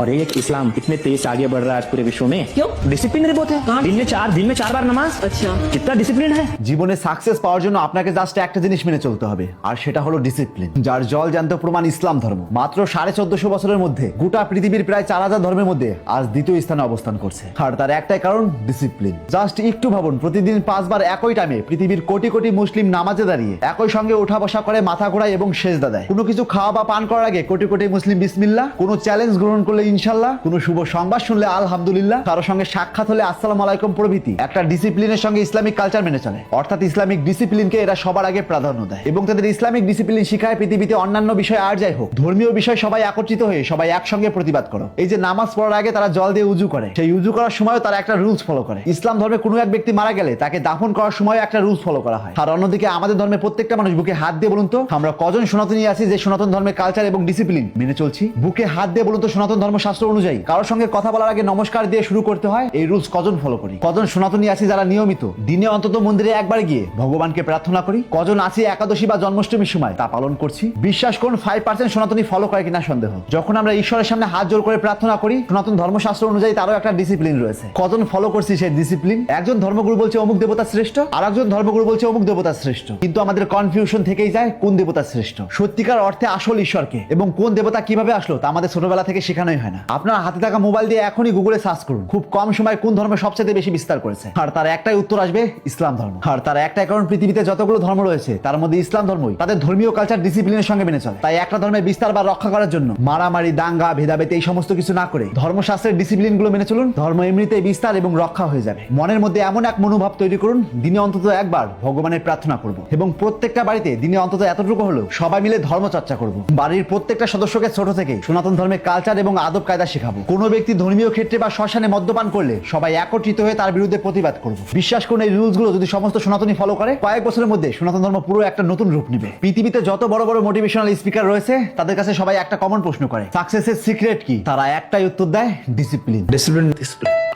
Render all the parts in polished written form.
और एक इस्लाम इतने तेज से आगे बढ़ रहा है आज पूरे विश्व में। क्यों? डिसिप्लिन रे बहुत है। दिन में चार बार नमाज। अच्छा। कितना डिसिप्लिन है। জীবনে সাকসেস পাওয়ার জন্য আপনাকে জাস্ট একটা জিনিস মেনে চলতে হবে, আর সেটা হলো ডিসিপ্লিন, যার জল জ্যান্ত প্রমাণ ইসলাম ধর্ম। মাত্র 1450 বছরের মধ্যে গোটা পৃথিবীর প্রায় 4000 ধর্মের মধ্যে আজ দ্বিতীয় স্থানে অবস্থান করছে, আর তার একটাই কারণ ডিসিপ্লিন। জাস্ট একটু ভাবুন, প্রতিদিন 5 বার একই টাইমে পৃথিবীর কোটি কোটি মুসলিম নামাজে দাঁড়িয়ে একই সঙ্গে ওঠা বসা করে, মাথা ঘোরায় এবং সেজদা দেয়। কোনো কিছু খাওয়া বা পান করার আগে কোটি কোটি মুসলিম বিসমিল্লাহ, কোনো চ্যালেঞ্জ গ্রহণ করলে ইনশাল্লাহ, কোনো শুভ সংবাদ শুনলে আলহামদুলিল্লাহ, কারো সঙ্গে সাক্ষাৎ হলে আসসালামু আলাইকুম প্রভৃতি একটা ডিসিপ্লিনের সঙ্গে ইসলামিক কালচার মেনে চলে। অর্থাৎ ইসলামিক ডিসিপ্লিনকে এরা সবার আগে প্রাধান্য দেয় এবং তাদের ইসলামিক ডিসিপ্লিন শিখায় পৃথিবীতে অন্যান্য বিষয় আর যাই হোক, ধর্মীয় বিষয় সবাই একত্রিত হয়ে সবাই একসঙ্গে প্রতিবাদ করো। এই যে নামাজ পড়ার আগে তারা জল দিয়ে উজু করে, সেই উজু করার সময়ও তারা একটা রুলস ফলো করে। ইসলাম ধর্মে কোনো এক ব্যক্তি মারা গেলে তাকে দাফন করার সময় একটা রুলস ফলো করা হয়। আর অন্যদিকে আমাদের ধর্মে প্রত্যেকটা মানুষ বুকে হাত দিয়ে বলুন তো, আমরা কজন সনাতনী আছি যে সনাতন ধর্মের কালচার এবং ডিসিপ্লিন মেনে চলছি? বুকে হাত দিয়ে বলুন তো, সনাতন ধর্মশাস্ত্র অনুযায়ী কারোর সঙ্গে কথা বলার আগে নমস্কার দিয়ে শুরু করতে হয়, এই রুলস কজন ফলো করি? কজন সনাতনী আছি যারা নিয়মিত দিনে অন্তত মন্দিরে একবার গিয়ে ভগবানকে প্রার্থনা করি? কজন আছি একাদশী বা জন্মাষ্টমীর সময় তা পালন করছি? বিশ্বাস করুন 5% সনাতনী ফলো করে কিনা সন্দেহ। যখন আমরা ঈশ্বরের সামনে হাত জোর করে প্রার্থনা করি, সনাতন ধর্মশাস্ত্র অনুযায়ী তারও একটা ডিসিপ্লিন রয়েছে। কজন ফলো করছি সেই ডিসিপ্লিন? একজন ধর্মগুরু বলছে অমুক দেবতা শ্রেষ্ঠ, আর একজন ধর্মগুরু বলছে অমুক দেবতা শ্রেষ্ঠ, কিন্তু আমাদের কনফিউশন থেকেই যায় কোন দেবতা শ্রেষ্ঠ। সত্যিকার অর্থে আসল ঈশ্বরকে এবং কোন দেবতা কিভাবে আসলো তা আমাদের ছোটবেলা থেকে শেখানোই হয় না। আপনার হাতে থাকা মোবাইল দিয়ে এখনই গুগলে সার্চ করুন, খুব কম সময় কোন ধর্ম সবচেয়ে বেশি বিস্তার করেছে, আর তার একটাই উত্তর আসবে ইসলাম ধর্ম। আর তার একটাই কারণ, পৃথিবীতে যতগুলো ধর্ম রয়েছে তার মধ্যে ইসলাম ধর্মই তাদের ধর্মীয় কালচার ডিসিপ্লিনের সঙ্গে মেনে চলে। তাই একটা ধর্মের বিস্তার বা রক্ষা করার জন্য মারামারি, দাঙ্গা, ভেদাভেদ এই সমস্ত কিছু না করে ধর্মশাস্ত্রের ডিসিপ্লিন গুলো মেনে চলুন, ধর্ম এমনিতেই বিস্তার এবং রক্ষা হয়ে যাবে। মনের মধ্যে এমন এক মনোভাব তৈরি করুন, দিনে অন্তত একবার ভগবানের প্রার্থনা করব, এবং প্রত্যেকটা বাড়িতে দিনে অন্তত এতটুকু হলো সবাই মিলে ধর্ম চর্চা করব। বাড়ির প্রত্যেকটা সদস্যকে ছোট থেকে সনাতন ধর্মের কালচার এবং আদব কায়দা শেখাবো। কোনো ব্যক্তি ধর্মীয় ক্ষেত্রে বা শ্মশানে মদ্যপান করলে সবাই একত্রিত হয়ে তার বিরুদ্ধে প্রতিবাদ করব। বিশ্বাস করুন, এই রুলস গুলো যদি সমস্ত সনাতনী ফলো করে, কয়েক বছরের মধ্যে সনাতন ধর্ম পুরো একটা নতুন রূপ নেবে। পৃথিবীতে যত বড় বড় মোটিভেশনাল স্পিকার রয়েছে তাদের কাছে সবাই একটা কমন প্রশ্ন করে, সাকসেসের সিক্রেট কি? তারা একটাই উত্তর দেয়, ডিসিপ্লিন।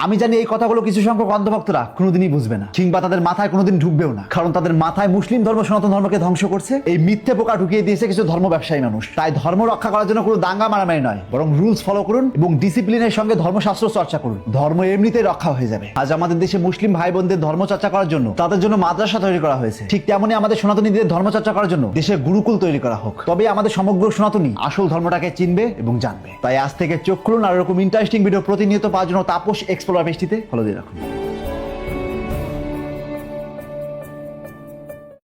আমি জানি এই কথাগুলো কিছু সংখ্যক অন্ধভক্তরা কোনোদিনই বুঝবে না, কিংবা তাদের মাথায় কোনোদিন ঢুকবেও না, কারণ তাদের মাথায় মুসলিম ধর্ম সনাতন ধর্মকে ধ্বংস করছে এই মিথ্যে পোকা ঢুকিয়ে দিয়েছে কিছু ধর্ম ব্যবসায়ী মানুষ। তাই ধর্ম রক্ষা করার জন্য কোনো দাঙ্গা মারামারি নয়, বরং রুলস ফলো করুন এবং ডিসিপ্লিনের সঙ্গে ধর্মশাস্ত্র চর্চা করুন। ধর্ম এমনিতেই রক্ষা হয়ে যাবে। আজ আমাদের দেশে মুসলিম ভাই বোনদের ধর্ম চর্চা করার জন্য তাদের জন্য মাদ্রাসা তৈরি করা হয়েছে, ঠিক তেমনই আমাদের সনাতনীদের ধর্ম চর্চা করার জন্য দেশে গুরুকুল তৈরি করা হোক, তবে আমাদের সমগ্র সনাতনী আসল ধর্মটাকে চিনবে এবং জানবে। তাই আজ থেকে চোখ খুলুন, আর এরকম ইন্টারেস্টিং ভিডিও প্রতিনিয়ত পাওয়ার জন্য তাপস এক্সপ্লোরার পেজটিতে ফলো দিয়ে রাখুন।